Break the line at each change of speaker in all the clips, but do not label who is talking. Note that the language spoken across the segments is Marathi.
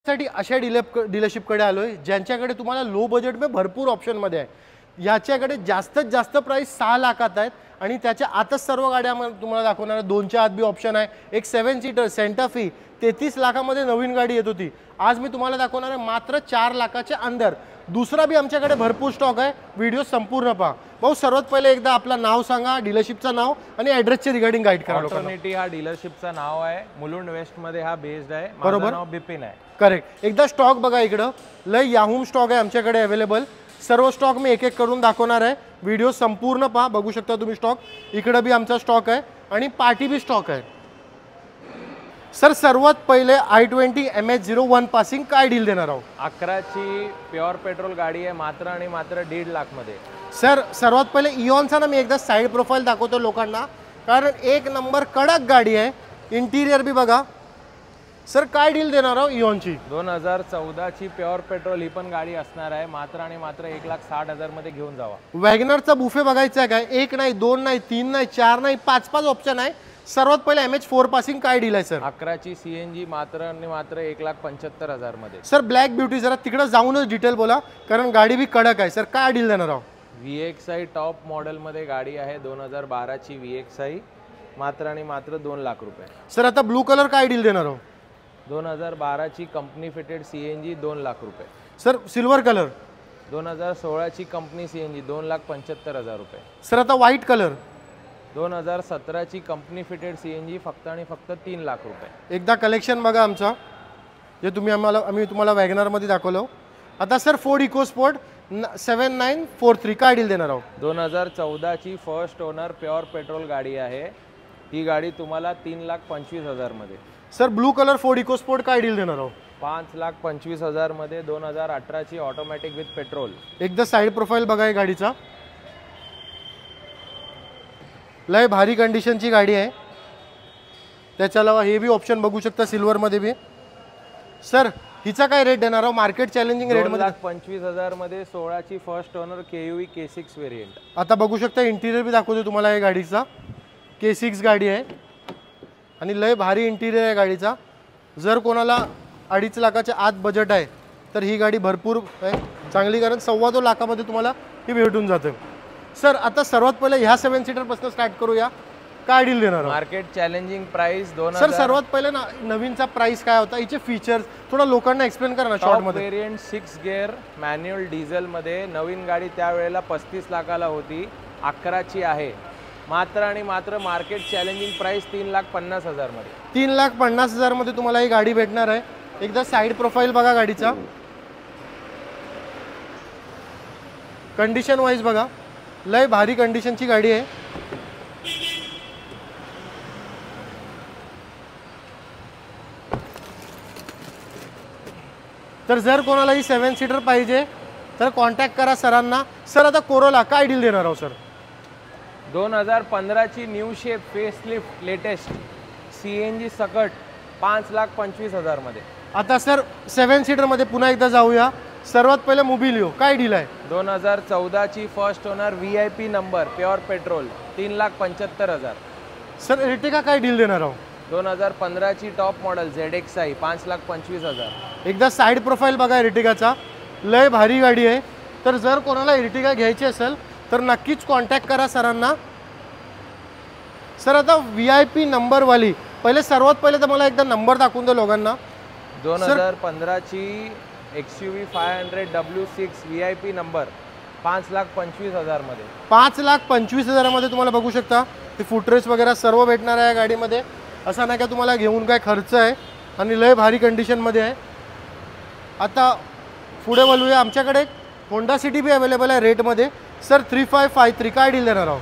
साठी अशा डीलरशिपकडे आलोय ज्यांच्याकडे तुम्हाला लो बजेट में भरपूर ऑप्शन मध्ये आहे। याच्याकडे जास्तीत जास्त प्राइस 6 लाखात आहेत आणि त्याच्या आतच सर्व गाड्या तुम्हाला दाखवणार। 2च्या आत बी ऑप्शन आहे। एक 7 सीटर सेंटा फी 33 लाखामध्ये नवीन गाडी येत होती, आज मी तुम्हाला दाखवणार आहे मात्र 4 लाखाच्या अंदर। दुसरा भी आमच्याकडे भरपूर स्टॉक आहे, व्हिडिओ संपूर्ण पहा। भाऊ सर्वात पहिले एकदा आपलं नाव सांगा, डीलरशिपचं नाव आणि ॲड्रेसचे रिगार्डिंग गाईड करा लोकांना।
ऑल्टरनेटी हा डीलरशिपचं नाव आहे, मुलुंड वेस्ट मध्ये हा बेस्ड आहे। माझं नाव बिपिन आहे।
करेक्ट। एकदा स्टॉक बघा, इकडं लय याहूम स्टॉक आहे आमच्याकडे अवेलेबल। सर्व स्टॉक मी एक एक करून दाखवणार आहे, व्हिडिओ संपूर्ण पहा। बघू शकता तुम्ही स्टॉक, इकडे भी आमचा स्टॉक आहे आणि पार्टी भी स्टॉक आहे। सर सर्वात पहिले i20 MH01 पासिंग काय डील देणार आहोत?
11 ची प्युअर पेट्रोल गाडी आहे, मात्र आणि मात्र 1.5 लाख मध्ये।
सर सर्वात पहिले इऑनचा ना मी एकदा साइड प्रोफाइल दाखवतो लोकांना, कारण एक नंबर कडक गाडी आहे। इंटिरियर भी बघा। सर काय डील देणार आहोत इऑनची?
2014 ची प्युअर पेट्रोल ही पण गाडी असणार आहे, मात्र आणि मात्र 1,60,000 मध्ये घेऊन जावा।
वॅगनरचा बुफे बघायचा आहे काय? 1 नाही 2 नाही 3 नाही 4 नाही 5 ऑप्शन आहे। सर्वात पहिले MH4 पासिंग काय डील आहे सर?
11 ची CNG मात्र आणि मात्र 1,75,000 मध्ये।
सर ब्लॅक ब्युटी जरा तिकडे जाऊनच डिटेल बोला, कारण गाडी भी कडक आहे। सर काय डील देणार आहोत?
VXI टॉप मॉडेल मध्ये गाडी आहे, 2012 ची VXI, मात्र आणि मात्र 2 लाख रुपये।
सर आता ब्लू कलर काय डील देणार आहोत?
2012 ची कंपनी फिटेड CNG 2 लाख रुपये।
सर सिल्वर कलर
2016 ची कंपनी CNG 2,75,000 रुपये।
सर आता व्हाईट कलर
2017 ची कंपनी फिटेड CNG फक्त आणि फक्त 3 लाख रुपये।
एकदा कलेक्शन बघा आमचा, जे आम्ही तुम्हाला वॅगनर मध्ये दाखवलं। आता सर फोर्ड इकोस्पोर्ट 7943 काय डील देणार आहोत?
2014 ची फर्स्ट ओनर प्युअर पेट्रोल गाडी आहे, ही गाडी तुम्हाला 3,25,000 मध्ये।
Sir blue colour Ford EcoSport काय डील देणार आहोत?
5,25,000 मध्ये। 2018 ची ऑटोमॅटिक विथ पेट्रोल।
एकदा साइड प्रोफाइल बघा गाडीचा, लय भारी कंडिशनची गाडी आहे। त्याच्या अलावा हे भी ऑप्शन बघू शकता सिल्वर मध्ये भी। सर हिचा काय रेट देणार आहोत मार्केट चॅलेंजिंग रेट मध्ये?
2,25,000 मध्ये 16 ची first owner KUV K6 variant.
आता बघू शकता इंटिरियर भी दाखवतो तुम्हाला या गाडीचा। K6 गाडी आहे आणि लय भारी इंटिरियर आहे गाडीचा। जर कोणाला 2.5 लाखाच्या आत बजेट आहे तर ही गाडी भरपूर आहे चांगली, कारण 2.25 लाखामध्ये तुम्हाला ही भेटून जाते। सर आता सर्वात पहिले ह्या 7 सीटर पासून स्टार्ट करूया, काय डील देणार?
Market challenging price 2000।
सर सर्वात पहिले ना नवीनचा प्राइस काय होता, हिचे फीचर्स थोडा लोकांना एक्सप्लेन करा ना शॉर्ट मध्ये।
वेरिएंट 6 गिअर मॅन्युअल डिझेल मध्ये नवीन गाडी त्यावेळेला 35 लाखाला होती, 11 ची आहे, मात्र आणि मात्र मार्केट चॅलेंजिंग प्राइस 3,50,000 मध्ये।
3,50,000 मध्ये तुम्हाला ही गाडी भेटणार आहे। एकदा साइड प्रोफाइल बघा गाडीचा, कंडिशन वाइज बघा, लय भारी कंडिशनची गाडी आहे। तर जर कोणाला ही 7 सीटर पाहिजे तर कॉन्टॅक्ट करा सरांना। सर आता कोरोला काय डील देणार आहोत सर?
2015 ची new shape facelift latest CNG सकट 5,25,000 मध्ये।
आता सर 7 सीटर मध्ये पुन्हा एकदा जाऊया। सर्वात पहिले मोबिलिओ काय डील आहे?
2014 ची first owner VIP number pure petrol 3,75,000।
Sir Ertiga काय डील देणार आहोत?
2015 ची टॉप मॉडेल ZXi 5,25,000।
एकदा साइड प्रोफाइल बघा एर्टिगाचा, लय भारी गाडी आहे। तर जर कोणाला एर्टिगा घ्यायची असेल तर नक्कीच कॉन्टॅक्ट करा सरांना। सर आता VIP नंबर वाली, पहिले सर्वात पहिले तर मला एकदा नंबर दाखवून दे लोकांना।
2015 ची XUV 500W6 VIP नंबर 5,25,000 मध्ये।
5,25,000 मध्ये तुम्हाला बघू शकता ते फुटरेस वगैरे सर्व भेटणार आहे या गाडीमध्ये। असं नाही का तुम्हाला घेऊन काय खर्च आहे, आणि लय भारी कंडिशन मध्ये आहे। आता पुढे बोलूया, आमच्याकडे होंडा सिटी भी अवेलेबल आहे रेट मध्ये। सर 3553 काय डील देणार आहोत?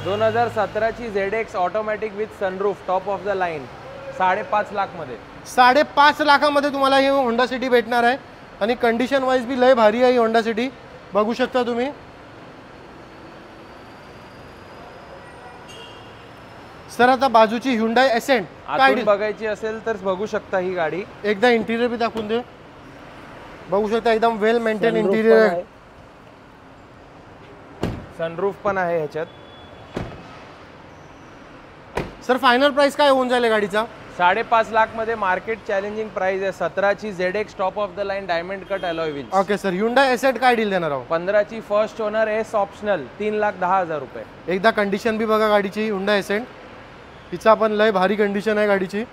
2017 ची ZX automatic with sunroof top of the line 5.5 lakh मध्ये।
5.5 लाखामध्ये तुम्हाला ही होंडा सिटी भेटणार आहे आणि कंडिशन वाइज भी लय भारी आहे ही होंडा सिटी, बघू शकता तुम्ही। सर आता बाजूची Hyundai Accent
काय बघायची असेल तर बघू शकता ही गाडी।
एकदा इंटिरियर भी दाखवून दे, बघू शकता एकदम वेल मेंटेन इंटिरियर आहे।
सनरूफ पण आहे ह्याच्यात।
सर फायनल प्राइस काय होऊन जाईल गाडीचा?
5.5 लाख मध्ये मार्केट चॅलेंजिंग प्राइस आहे. 17ची ZX top of the line diamond cut alloy wheels.
Okay sir, Hyundai Accent काय डील देणार आहोत?
15ची फर्स्ट ओनर एस ऑप्शनल 3,10,000 रुपये.
एकदा कंडिशन बी बघा गाडीची. Hyundai Accent हिचा पण लय भारी कंडिशन आहे गाडीची.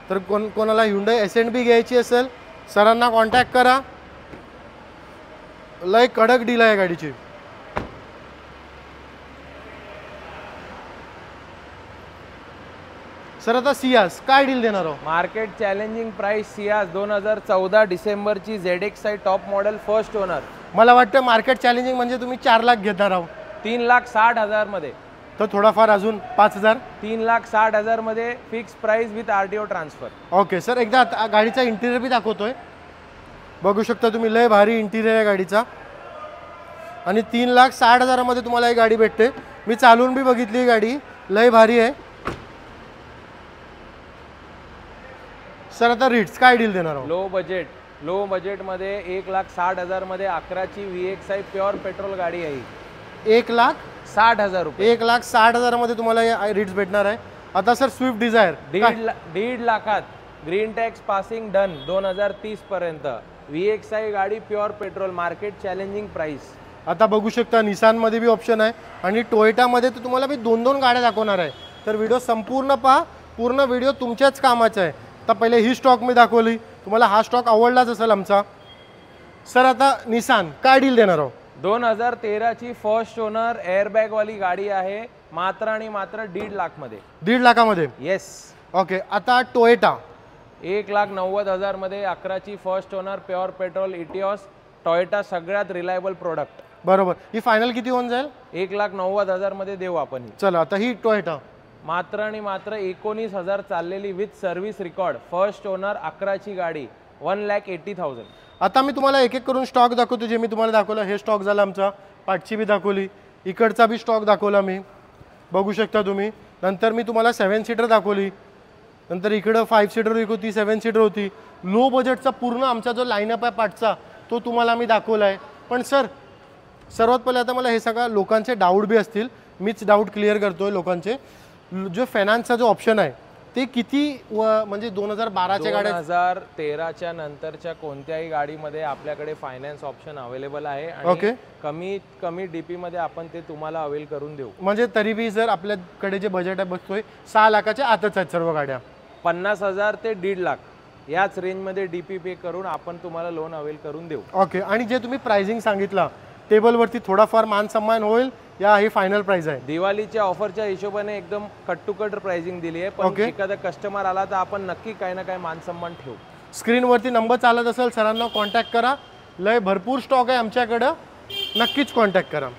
तर कोणाला Hyundai Accent बी घ्यायची असेल सरांना कॉन्टॅक्ट करा. लय कडक डील आहे गाडीची. सर आता सियास काय डील देणार आहोत?
मार्केट चॅलेंजिंग प्राइस सियास 2014 डिसेंबरची ZX आहे टॉप मॉडेल फर्स्ट ओनर.
मला वाटतं मार्केट चॅलेंजिंग म्हणजे तुम्ही 4 लाख घेणार आहोत.
3,60,000 मध्ये.
तर थोडाफार अजून 5,000.
3,60,000 मध्ये fix price with RTO transfer.
Okay sir, एकदा गाडीचा इंटिरियर बी दाखवतोय. बघू शकता तुम्ही, लय भारी इंटिरियर आहे गाडीचा. आणि 3,60,000 मध्ये तुम्हाला ही गाडी भेटते. मी चालून बी बघितली ही गाडी, लय भारी आहे. सर आता रिट्स काय डील देणार आहोत?
लो बजेटमध्ये 1,60,000 मध्ये 11ची VXI प्युअर पेट्रोल गाडी आहे.
1,60,000
रुपये.
1,60,000 मध्ये तुम्हाला रिट्स भेटणार आहे. आता सर स्विफ्ट डिझायर
1.5 लाखात ग्रीन टॅक्स पासिंग डन 2030 पर्यंत. VXI गाडी pure petrol market challenging price.
आता बघू शकता निसान मध्ये बी ऑप्शन आहे आणि टोयोटा मध्ये तर तुम्हाला मी 2 गाड्या दाखवणार आहे. तर व्हिडिओ संपूर्ण पहा. पूर्ण व्हिडिओ तुमच्याच कामाचा आहे. आता पहिले ही स्टॉक मी दाखवली, तुम्हाला हा स्टॉक आवडलाच असेल आमचा. सर आता निसान काय डील देणार आहोत?
2013ची फर्स्ट ओनर एअरबॅग वाली गाडी आहे. मात्र आणि मात्र 1.5 लाख मध्ये.
1.5 लाखामध्ये.
येस.
ओके, आता टोयोटा
1,90,000 मध्ये 11ची first owner pure petrol Etios Toyota सगळ्यात रिलायबल प्रोडक्ट.
बरोबर. ही फायनल किती होऊन जाईल?
1,90,000 मध्ये देऊ आपण.
चला आता ही टोयोटा
मात्र आणि मात्र 19,000 चाललेली with service record first owner 11ची गाडी 1,80,000.
आता मी तुम्हाला एक एक करून स्टॉक दाखवतो. जे मी तुम्हाला दाखवलं हे स्टॉक झाला आमचा. पाठची बी दाखवली, इकडचा बी स्टॉक दाखवला मी, बघू शकता तुम्ही. नंतर मी तुम्हाला 7 सीटर दाखवली. नंतर इकडं 5 सीटर होती, 7 सीटर होती. लो बजेटचा पूर्ण आमचा जो लाईनअप आहे पाठचा तो तुम्हाला मी दाखवला आहे. पण सर सर्वात पहिले आता मला हे सगळं लोकांचे डाऊट बी असतील, मीच डाऊट क्लिअर करतोय लोकांचे. जो फायनान्सचा जो ऑप्शन आहे ते किती म्हणजे 2012च्या गाड्या
2013च्या नंतरच्या कोणत्याही गाडीमध्ये आपल्याकडे फायनान्स ऑप्शन अवेलेबल आहे. आणि कमीत कमी डीपी मध्ये आपण ते तुम्हाला अवेल करून देऊ.
म्हणजे तरी बी जर आपल्याकडे जे बजेट आहे बघतोय 6 लाखाच्या आतच आहेत सर्व गाड्या.
50,000 ते 1.5 लाख याच रेंजमध्ये डीपी पे करून आपण तुम्हाला लोन अवेल करून देऊ.
ओके. आणि जे तुम्ही प्राइसिंग सांगितलं टेबलवरती थोडाफार मान सन्मान होईल या ही फायनल प्राइस आहे? दिवाळीच्या ऑफरच्या हिशोबाने एकदम कट टू कट प्राइसिंग दिली आहे. पण एखादा कस्टमर आला तर आपण नक्की काही ना काही मान सन्मान ठेवू. स्क्रीनवरती नंबर चालत असेल सरांना कॉन्टॅक्ट करा. लय भरपूर स्टॉक आहे आमच्याकडं, नक्कीच कॉन्टॅक्ट करा.